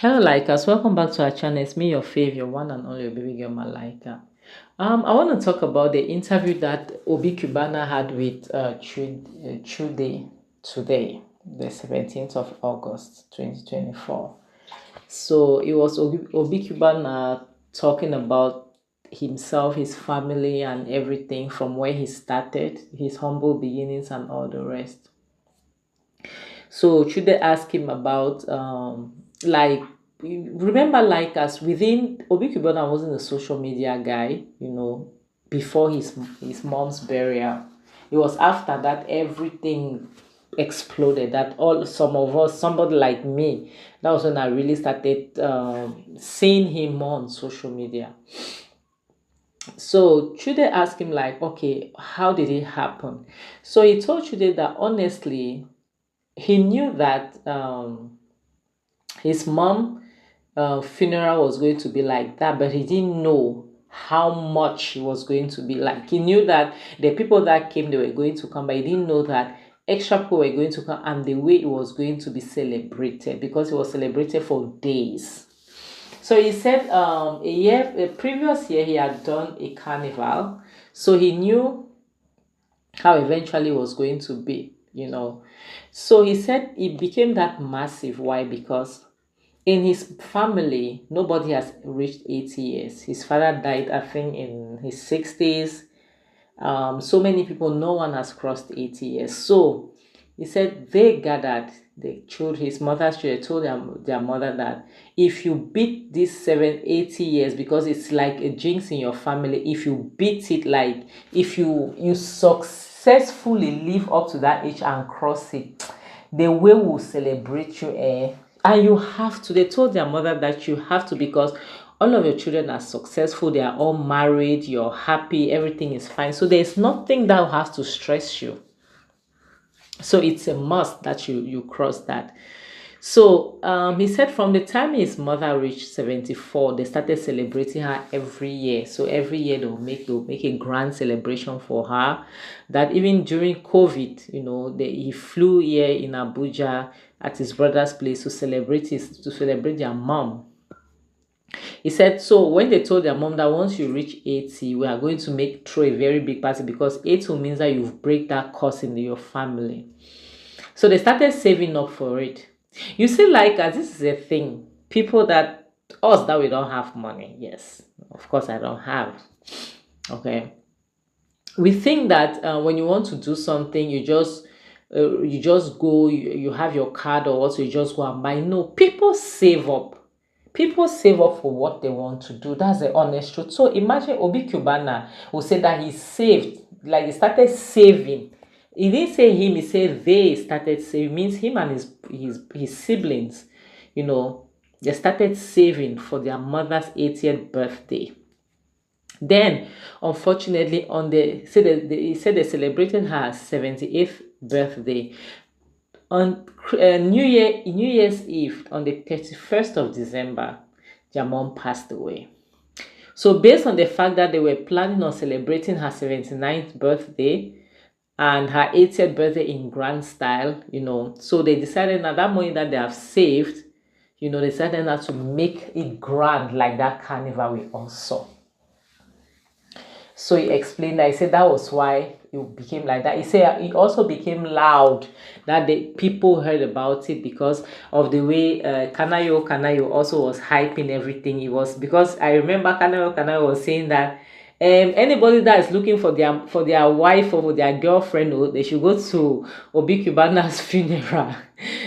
Hello, Likers. Welcome back to our channel. It's me, your fave, your one and only baby girl, Malika. I want to talk about the interview that Obi Cubana had with Chude today, the 17th of August, 2024. So it was Obi Cubana talking about himself, his family, and everything from where he started, his humble beginnings, and all the rest. So should they ask him about like remember, like, as within Obi Kubana wasn't a social media guy, before his mom's burial. It was after that everything exploded, that all some of us, somebody like me, that was when I really started seeing him more on social media. So Chude asked him, like, okay, how did it happen? So he told Chude that honestly he knew that his mom funeral was going to be like that, but he didn't know how much it was going to be like. He knew that the people that came, they were going to come, but he didn't know that extra people were going to come and the way it was going to be celebrated, because it was celebrated for days. So he said a previous year he had done a carnival, so he knew how eventually it was going to be. So he said it became that massive. Why? Because in his family, nobody has reached 80 years. His father died, I think, in his 60s. So many people, no one has crossed 80 years. So he said they gathered, they told his mother's children, told their mother that if you beat this 80 years, because it's like a jinx in your family, if you beat it, like if you successfully live up to that age and cross it, the way will celebrate you, and you have to, they told their mother that you have to, because all of your children are successful, they are all married, you're happy, everything is fine, so there's nothing that has to stress you. So it's a must that you cross that. So he said from the time his mother reached 74, they started celebrating her every year. So every year they'll make a grand celebration for her. That even during COVID, he flew here in Abuja at his brother's place to celebrate their mom. He said, so when they told their mom that once you reach 80, we are going to throw a very big party, because 80 means that you've break that curse in your family. So they started saving up for it. You see, like, as this is a thing, people that us that we don't have money, yes, of course I don't have. Okay, we think that when you want to do something, you just go, you have your card or what, so you just go and buy. No, people save up. People save up for what they want to do. That's the honest truth. So imagine Obi Cubana who said that he saved, like he started saving. He didn't say him, he said they started saving. Means him and his siblings, they started saving for their mother's 80th birthday. Then, unfortunately, he said they celebrated her 78th birthday on New Year's Eve, on the 31st of December. Their mom passed away. So based on the fact that they were planning on celebrating her 79th birthday and her 80th birthday in grand style, so they decided now that money that they have saved, they decided now to make it grand, like that carnival we all saw. So he explained that. He said that was why it became like that. He said it also became loud, that the people heard about it because of the way Kanayo also was hyping everything. It was because I remember Kanayo was saying that anybody that is looking for their wife or for their girlfriend, they should go to Obi Cubana's funeral.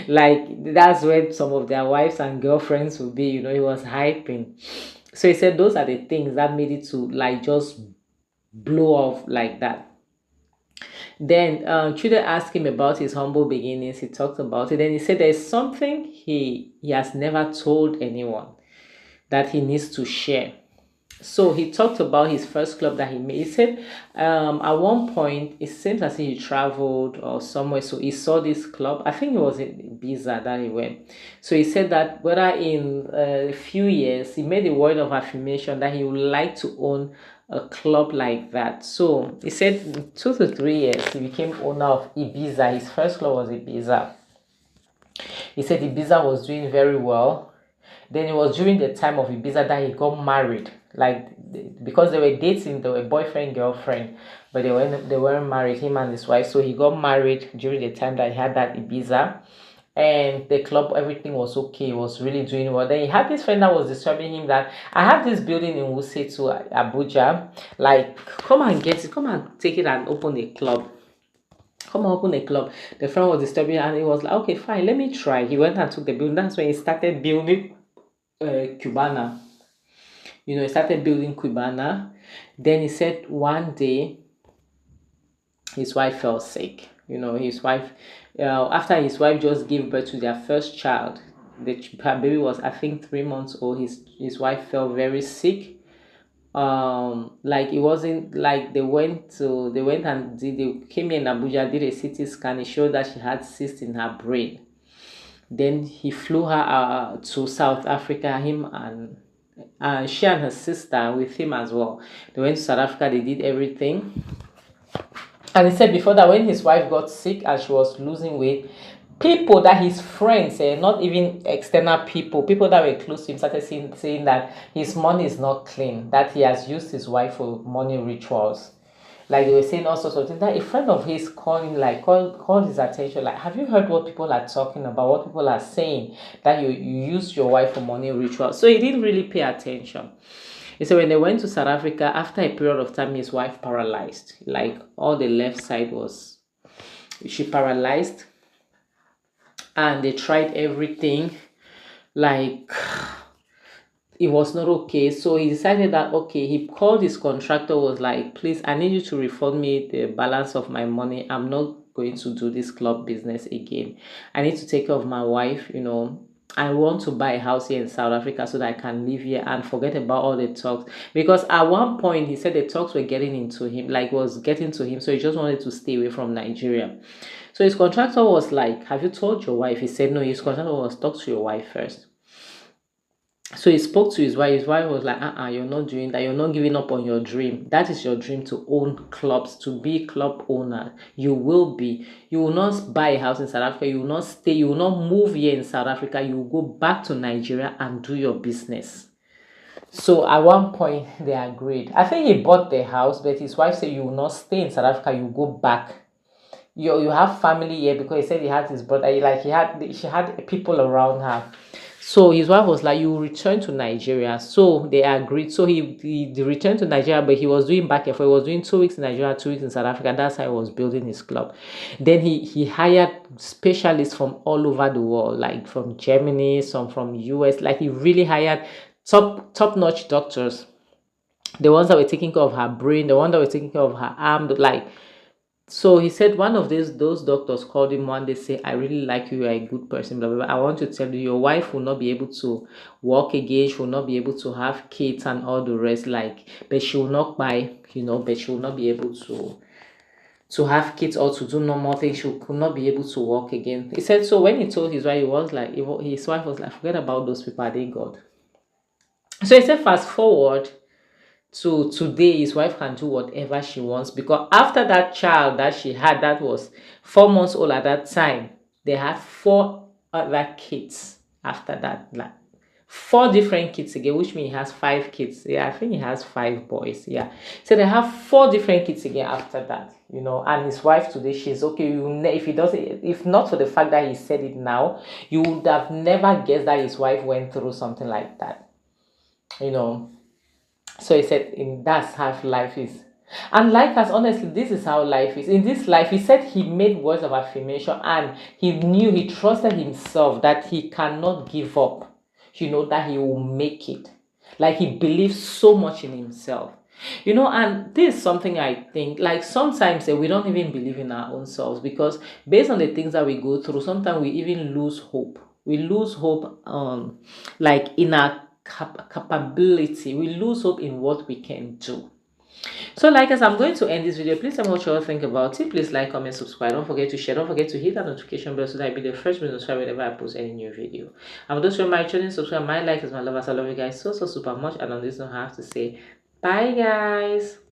Like, that's where some of their wives and girlfriends will be. He was hyping. So he said those are the things that made it to, like, just blow off like that. Then Chude asked him about his humble beginnings. He talked about it. Then he said there's something he has never told anyone that he needs to share. So he talked about his first club that he made. He said at one point it seems as if he traveled or somewhere, so he saw this club. I think it was in Ibiza that he went. So he said that whether in a few years, he made a word of affirmation that he would like to own a club like that. So he said in 2 to 3 years he became owner of Ibiza. His first club was Ibiza. He said Ibiza was doing very well. Then it was during the time of Ibiza that he got married. Like because they were dating, they were boyfriend girlfriend, but they weren't married. Him and his wife. So he got married during the time that he had that Ibiza, and the club, everything was okay. He was really doing well. Then he had this friend that was disturbing him that I have this building in Wuse to Abuja. Like, come and get it, come and take it and open a club. Come and open a club. The friend was disturbing and he was like, okay, fine, let me try. He went and took the building. That's when he started building Cubana. He started building Cubana. Then he said one day his wife fell sick. His wife, after his wife just gave birth to their first child, her baby was, I think, 3 months old. His wife fell very sick. Like it wasn't like they went and they came in Abuja, did a CT scan. It showed that she had cyst in her brain. Then he flew her to South Africa, him and she and her sister with him as well. They went to South Africa, they did everything. And he said before that when his wife got sick and she was losing weight, people that his friends, not even external people that were close to him, started saying that his money is not clean, that he has used his wife for money rituals. Like they were saying all sorts of things. That a friend of his called him, like called his attention, like, have you heard what people are talking about? What people are saying that you used your wife for money rituals? So he didn't really pay attention. So when they went to South Africa, after a period of time, his wife paralyzed. Like all the left side she paralyzed, and they tried everything. Like it was not okay. So he decided that okay, he called his contractor, was like, please, I need you to refund me the balance of my money. I'm not going to do this club business again. I need to take care of my wife. I want to buy a house here in South Africa so that I can live here and forget about all the talks. Because at one point he said the talks were getting into him, like was getting to him. So he just wanted to stay away from Nigeria. So his contractor was like, have you told your wife? He said no. His contractor was, talk to your wife first. So he spoke to his wife. His wife was like, you're not doing that. You're not giving up on your dream. That is your dream, to own clubs, to be club owner. You will be. You will not buy a house in South Africa. You will not stay. You will not move here in South Africa. You will go back to Nigeria and do your business. So at one point they agreed. I think he bought the house, but his wife said, you will not stay in South Africa. You go back. You have family here, because he said he had his brother. Like she had people around her. So his wife was like, you return to Nigeria. So they agreed. So he returned to Nigeria, but he was doing back and forth. He was doing 2 weeks in Nigeria, 2 weeks in South Africa. That's how he was building his club. Then he hired specialists from all over the world, like from Germany, some from US. Like he really hired top-notch doctors. The ones that were taking care of her brain, the one that were taking care of her arm, like. So he said one of those doctors called him one day, say, I really like you, you're a good person, blah, blah, blah. I want to tell you, your wife will not be able to walk again, she will not be able to have kids and all the rest, like, but she will not but she will not be able to have kids or to do normal things. She could not be able to walk again. He said, so when he told his wife, his wife was like, forget about those people, are they God? So he said, fast forward to today, his wife can do whatever she wants, because after that child that she had, that was 4 months old at that time, they had 4 other kids after that, like 4 different kids again, which means he has 5 kids. Yeah, I think he has 5 boys. Yeah, so they have 4 different kids again after that. And his wife today, she's okay. If he doesn't, if not for the fact that he said it now, you would have never guessed that his wife went through something like that. So he said, that's how life is. And like us, honestly, this is how life is. In this life, he said he made words of affirmation, and he trusted himself that he cannot give up, that he will make it. Like he believes so much in himself. And this is something I think, like sometimes we don't even believe in our own selves, because based on the things that we go through, sometimes we even lose hope. We lose hope, like in our capability. We lose hope in what we can do. So like as I'm going to end this video, please tell me what you all think about it. Please like, comment, subscribe. Don't forget to share. Don't forget to hit that notification bell so that I'll be the first to subscribe whenever I post any new video. And those who are my channel, subscribe. My like is my lovers. I love you guys so super much. And on this note, I have to say bye guys.